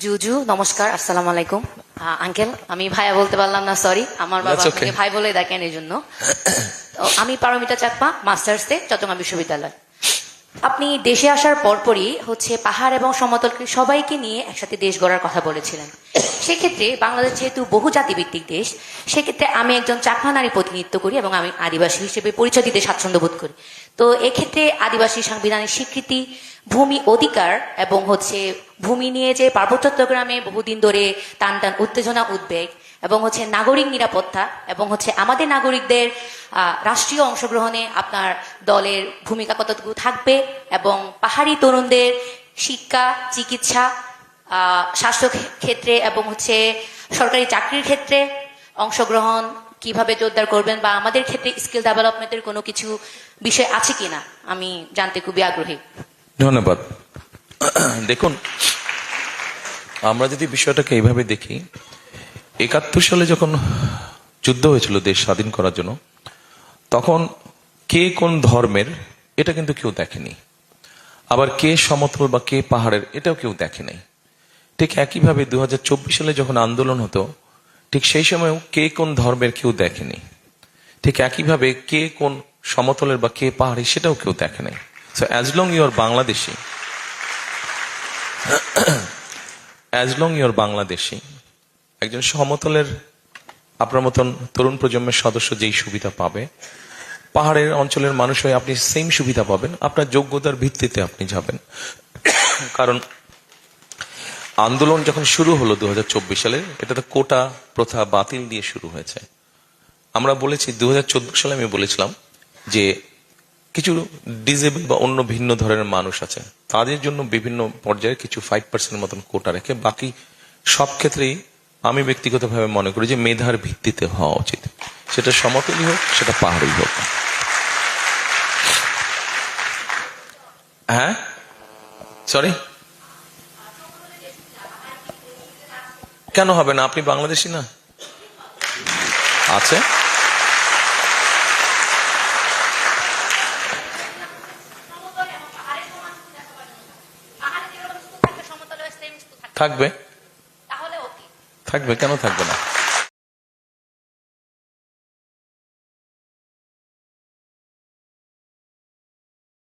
জুজু নমস্কার, আসসালামু আলাইকুম। আঙ্কেল, আমি ভাইয়া বলতে পারলাম না, সরি। আমার বাবা আমাকে ভাই বলে ডাকেন, এই জন্য। আমি পারমিতা চাকমা, মাস্টার্সে চট্টগ্রাম বিশ্ববিদ্যালয়। আপনি দেশে আসার পরপরই পাহাড় এবং সমতল সবাইকে নিয়ে একসাথে দেশ গড়ার কথা বলেছিলেন। সেক্ষেত্রে বাংলাদেশ যেহেতু বহু জাতিভিত্তিক দেশ, সেক্ষেত্রে আমি একজন চাকমা নারী প্রতিনিধিত্ব করি এবং আমি আদিবাসী হিসেবে পরিচয় দিতে স্বাচ্ছন্দ্য বোধ করি। তো এক্ষেত্রে আদিবাসী সাংবিধানিক স্বীকৃতি, ভূমি অধিকার এবং ভূমি নিয়ে যে পার্বত্য চট্টগ্রামে বহুদিন ধরে টান টান উত্তেজনা, উদ্বেগ এবং নাগরিক নিরাপত্তা এবং আমাদের নাগরিকদের রাষ্ট্রীয় অংশগ্রহণে আপনার দলের ভূমিকা কতটুকু থাকবে, এবং পাহাড়ি তরুণদের শিক্ষা, চিকিৎসা, স্বাস্থ্য ক্ষেত্রে এবং সরকারি চাকরির ক্ষেত্রে অংশগ্রহণ কিভাবে জোরদার করবেন, বা আমাদের ক্ষেত্রে স্কিল ডেভেলপমেন্টের কোনো কিছু বিষয় আছে কিনা, আমি জানতে খুবই আগ্রহী। ধন্যবাদ। দেখুন, আমরা যদি বিষয়টাকে এইভাবে দেখি, ৭১ সালে যখন যুদ্ধ হয়েছিল দেশ স্বাধীন করার জন্য, তখন কে কোন ধর্মের এটা কিন্তু কেউ দেখেনি, আবার কে সমতল বা কে পাহাড়ের এটাও কেউ দেখেনি। ঠিক একইভাবে ২০২৪ সালে যখন আন্দোলন হতো, ঠিক সেই সময়ও কে কোন ধর্মের কেউ দেখেনি। ঠিক একইভাবে কে কোন সমতলের বা কে পাহাড়ি সেটাও কেউ দেখে নাই। So as long your Bangladeshi, একজন সমতলের আপনার মতন তরুণ প্রজন্মের সদস্য যেই সুবিধা পাবে, পাহাড়ের অঞ্চলের মানুষ হয়ে আপনি সেম সুবিধা পাবেন। আপনার যোগ্যতার ভিত্তিতে আপনি যাবেন। কারণ আন্দোলন যখন শুরু হলো ২০২৪ সালে, এটা তো কোটা প্রথা বাতিল দিয়ে শুরু হয়েছে। আমরা বলেছি ২০১৪ সালে আমি বলেছিলাম যে কিছু ডিজেবল বা অন্য ভিন্ন ধরনের মানুষ আছে, তাদের জন্য বিভিন্ন পর্যায়ে কিছু 5% মতন কোটা রেখে বাকি সব ক্ষেত্রেই আমি ব্যক্তিগতভাবে মনে করি যে মেধার ভিত্তিতে হওয়া উচিত। সেটা সমতলই হোক, সেটা পাহাড়ই হোক। হ্যাঁ, সরি, কেন হবে না? আপনি বাংলাদেশি না? আছে, থাকবে, থাকবে, কেন থাকবে না?